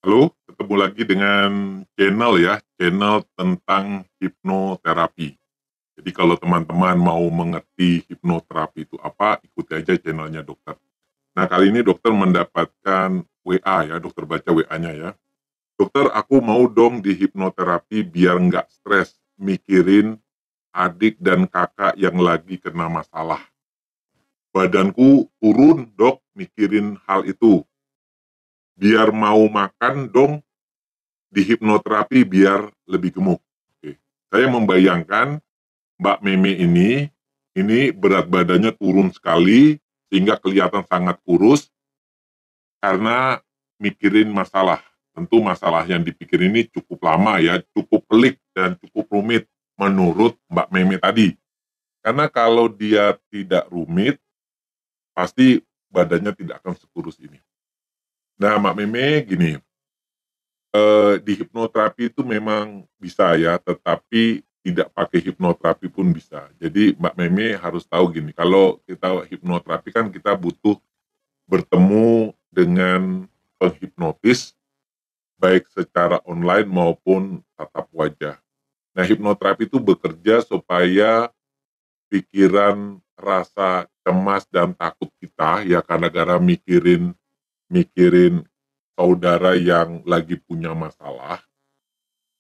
Halo, ketemu lagi dengan channel tentang hipnoterapi. Jadi kalau teman-teman mau mengerti hipnoterapi itu apa, ikuti aja channelnya dokter. Nah kali ini dokter mendapatkan WA ya, dokter baca WA-nya ya. Dokter, aku mau dong di hipnoterapi biar nggak stres mikirin adik dan kakak yang lagi kena masalah. Badanku turun dok mikirin hal itu. Biar mau makan dong di hipnoterapi biar lebih gemuk. Oke. Saya membayangkan Mbak Meme ini berat badannya turun sekali sehingga kelihatan sangat kurus karena mikirin masalah. Tentu masalah yang dipikir ini cukup lama ya, cukup pelik dan cukup rumit menurut Mbak Meme tadi. Karena kalau dia tidak rumit, pasti badannya tidak akan sekurus ini. Nah, Mbak Meme gini, di hipnoterapi itu memang bisa ya, tetapi tidak pakai hipnoterapi pun bisa. Jadi Mbak Meme harus tahu gini, kalau kita hipnoterapi kan kita butuh bertemu dengan penghipnotis, baik secara online maupun tatap wajah. Nah, hipnoterapi itu bekerja supaya pikiran, rasa cemas dan takut kita ya karena gara mikirin mikirin saudara yang lagi punya masalah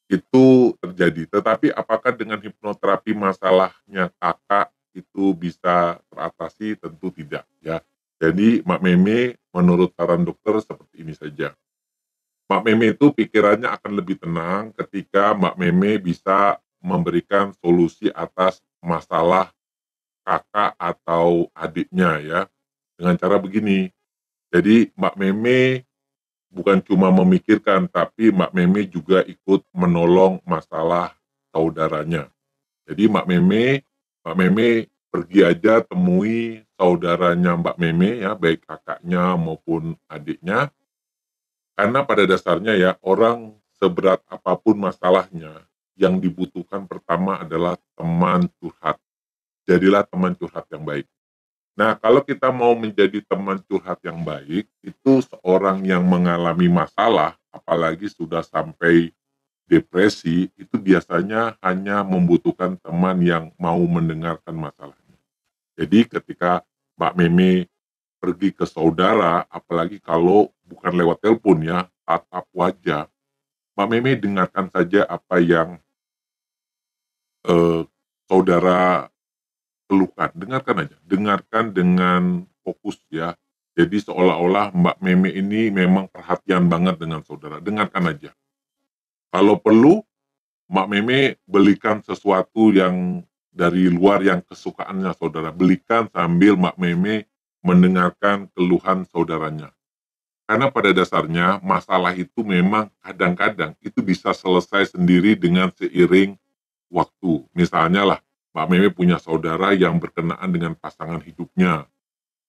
itu terjadi. Tetapi apakah dengan hipnoterapi masalahnya Kakak itu bisa teratasi? Tentu tidak ya. Jadi Mak Meme menurut saran dokter seperti ini saja. Mak Meme itu pikirannya akan lebih tenang ketika Mak Meme bisa memberikan solusi atas masalah kakak atau adiknya ya. Dengan cara begini. Jadi Mak Meme bukan cuma memikirkan, tapi Mbak Meme juga ikut menolong masalah saudaranya. Jadi Mbak Meme pergi aja temui saudaranya Mbak Meme ya, baik kakaknya maupun adiknya. Karena pada dasarnya ya, orang seberat apapun masalahnya, yang dibutuhkan pertama adalah teman curhat. Jadilah teman curhat yang baik. Nah, kalau kita mau menjadi teman curhat yang baik, itu seorang yang mengalami masalah, apalagi sudah sampai depresi, itu biasanya hanya membutuhkan teman yang mau mendengarkan masalahnya. Jadi ketika Mbak Meme pergi ke saudara, apalagi kalau bukan lewat telepon ya, tatap wajah, Mbak Meme dengarkan saja apa yang saudara keluhkan, dengarkan aja, dengarkan dengan fokus ya. Jadi seolah-olah Mbak Meme ini memang perhatian banget dengan saudara, dengarkan aja. Kalau perlu, Mbak Meme belikan sesuatu yang dari luar yang kesukaannya saudara, belikan sambil Mbak Meme mendengarkan keluhan saudaranya. Karena pada dasarnya masalah itu memang kadang-kadang itu bisa selesai sendiri dengan seiring waktu. Misalnya lah, Mbak Meme punya saudara yang berkenaan dengan pasangan hidupnya,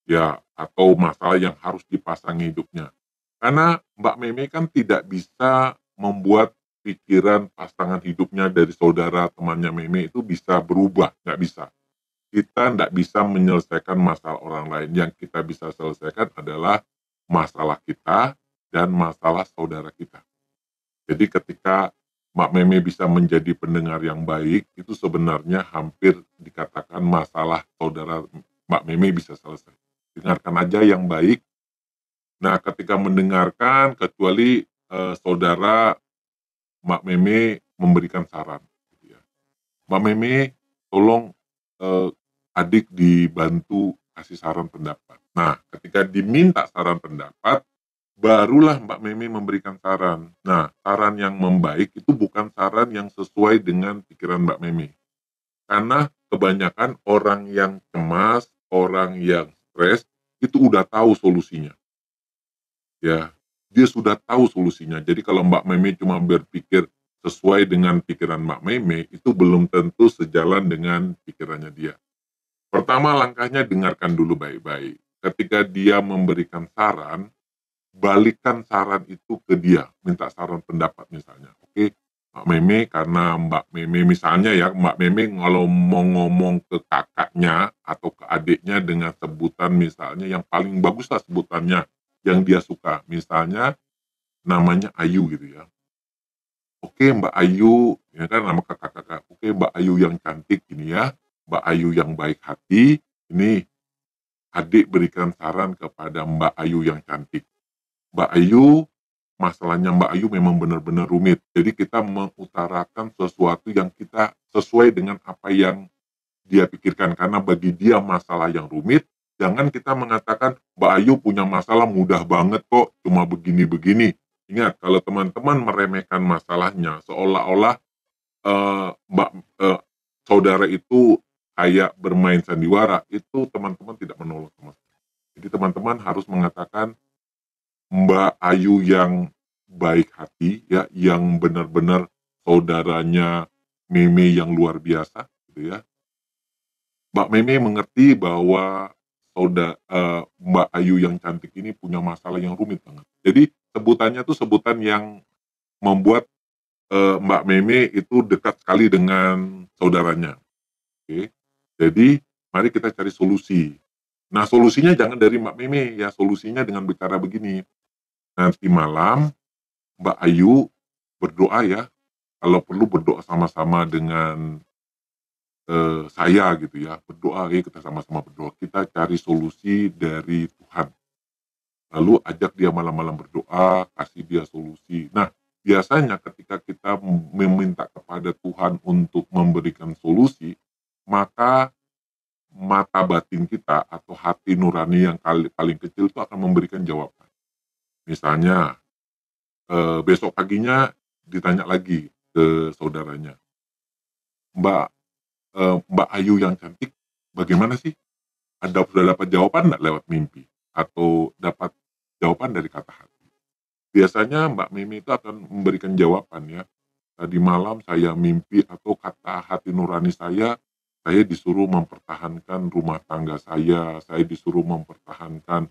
ya, atau masalah yang harus dipasangi hidupnya. Karena Mbak Meme kan tidak bisa membuat pikiran pasangan hidupnya dari saudara temannya Meme itu bisa berubah, nggak bisa. Kita nggak bisa menyelesaikan masalah orang lain. Yang kita bisa selesaikan adalah masalah kita dan masalah saudara kita. Jadi ketika Mbak Meme bisa menjadi pendengar yang baik, itu sebenarnya hampir dikatakan masalah saudara Mbak Meme bisa selesai. Dengarkan aja yang baik. Nah, ketika mendengarkan, kecuali saudara Mbak Meme memberikan saran, gitu ya. Mbak Meme, tolong eh, adik dibantu kasih saran pendapat. Nah, ketika diminta saran pendapat, barulah Mbak Meme memberikan saran. Nah, saran yang membaik itu bukan saran yang sesuai dengan pikiran Mbak Meme. Karena kebanyakan orang yang cemas, orang yang stres, itu udah tahu solusinya. Ya, dia sudah tahu solusinya. Jadi kalau Mbak Meme cuma berpikir sesuai dengan pikiran Mbak Meme, itu belum tentu sejalan dengan pikirannya dia. Pertama langkahnya dengarkan dulu baik-baik. Ketika dia memberikan saran, balikan saran itu ke dia, minta saran pendapat misalnya. Oke, Mbak Meme karena Mbak Meme misalnya ya, Mbak Meme kalau mau ngomong ke kakaknya atau ke adiknya dengan sebutan misalnya yang paling bagus lah sebutannya yang dia suka. Misalnya namanya Ayu gitu ya. Oke Mbak Ayu, ya kan nama kakak-kakak. Oke Mbak Ayu yang cantik ini ya, Mbak Ayu yang baik hati, ini adik berikan saran kepada Mbak Ayu yang cantik. Mbak Ayu, masalahnya Mbak Ayu memang benar-benar rumit. Jadi kita mengutarakan sesuatu yang kita sesuai dengan apa yang dia pikirkan. Karena bagi dia masalah yang rumit, jangan kita mengatakan Mbak Ayu punya masalah mudah banget kok, cuma begini-begini. Ingat, kalau teman-teman meremehkan masalahnya, seolah-olah Mbak saudara itu kayak bermain sandiwara, itu teman-teman tidak menolong sama sekali. Jadi teman-teman harus mengatakan Mbak Ayu yang baik hati ya, yang benar-benar saudaranya Meme yang luar biasa gitu ya. Mbak Meme mengerti bahwa Mbak Ayu yang cantik ini punya masalah yang rumit banget. Jadi sebutannya tuh sebutan yang membuat Mbak Meme itu dekat sekali dengan saudaranya. Oke. Jadi mari kita cari solusi. Nah, solusinya jangan dari Mbak Meme ya, solusinya dengan bicara begini. Nanti malam Mbak Ayu berdoa ya, kalau perlu berdoa sama-sama dengan saya gitu ya, berdoa ya, kita sama-sama berdoa. Kita cari solusi dari Tuhan. Lalu ajak dia malam-malam berdoa, kasih dia solusi. Nah, biasanya ketika kita meminta kepada Tuhan untuk memberikan solusi, maka mata batin kita atau hati nurani yang paling kecil itu akan memberikan jawaban. Misalnya, besok paginya ditanya lagi ke saudaranya, "Mbak, Mbak Ayu yang cantik bagaimana sih? Sudah dapat jawaban nggak lewat mimpi? Atau dapat jawaban dari kata hati?" Biasanya Mbak Mimi itu akan memberikan jawaban ya, "Tadi malam saya mimpi atau kata hati nurani saya disuruh mempertahankan rumah tangga saya disuruh mempertahankan,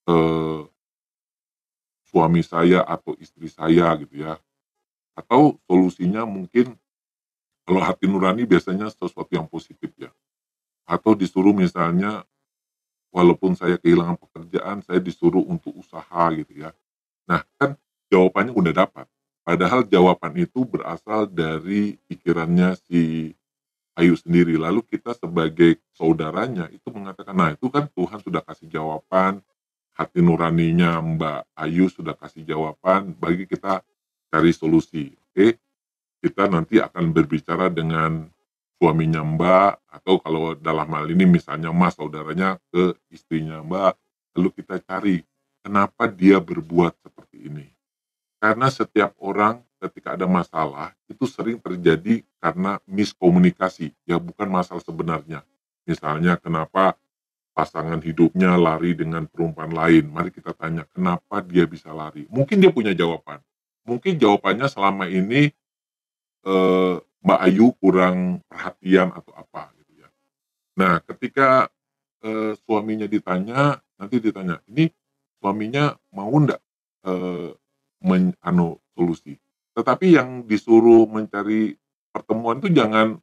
eee, suami saya atau istri saya," gitu ya. Atau solusinya mungkin kalau hati nurani biasanya sesuatu yang positif ya, atau disuruh misalnya, "Walaupun saya kehilangan pekerjaan, saya disuruh untuk usaha," gitu ya. Nah, kan jawabannya udah dapat. Padahal jawaban itu berasal dari pikirannya si Ayu sendiri. Lalu kita sebagai saudaranya itu mengatakan, "Nah, itu kan Tuhan sudah kasih jawaban, hati nuraninya Mbak Ayu sudah kasih jawaban, bagi kita cari solusi." Oke, kita nanti akan berbicara dengan suaminya Mbak, atau kalau dalam hal ini misalnya Mas, saudaranya ke istrinya Mbak, lalu kita cari kenapa dia berbuat seperti ini. Karena setiap orang ketika ada masalah, itu sering terjadi karena miskomunikasi, ya bukan masalah sebenarnya. Misalnya kenapa pasangan hidupnya lari dengan perempuan lain, mari kita tanya kenapa dia bisa lari. Mungkin dia punya jawaban. Mungkin jawabannya selama ini Mbak Ayu kurang perhatian atau apa gitu ya. Nah, ketika suaminya ditanya, nanti ditanya, "Ini suaminya mau ndak, eee, solusi?" Tetapi yang disuruh mencari pertemuan itu jangan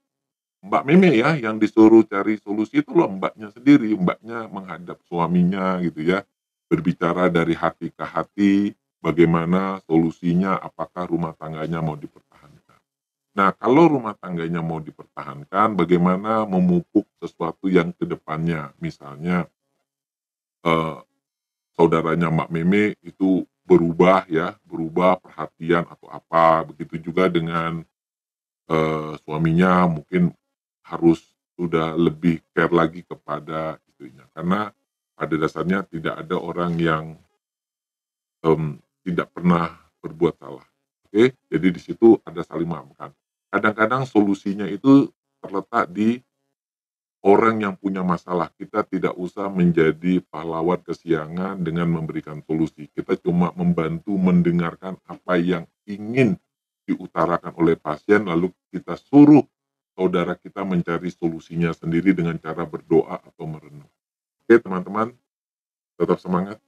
Mbak Meme ya, yang disuruh cari solusi itu loh Mbaknya sendiri, Mbaknya menghadap suaminya gitu ya, berbicara dari hati ke hati, bagaimana solusinya, apakah rumah tangganya mau dipertahankan. Nah, kalau rumah tangganya mau dipertahankan, bagaimana memupuk sesuatu yang ke depannya, misalnya eee, saudaranya Mbak Meme itu berubah ya, berubah perhatian atau apa, begitu juga dengan, suaminya mungkin harus sudah lebih care lagi kepada istrinya. Karena pada dasarnya tidak ada orang yang, tidak pernah berbuat salah, oke? Jadi di situ ada saling memaafkan. Kadang-kadang solusinya itu terletak di orang yang punya masalah. Kita tidak usah menjadi pahlawan kesiangan dengan memberikan solusi. Kita cuma membantu mendengarkan apa yang ingin diutarakan oleh pasien, lalu kita suruh saudara kita mencari solusinya sendiri dengan cara berdoa atau merenung. Oke teman-teman, tetap semangat.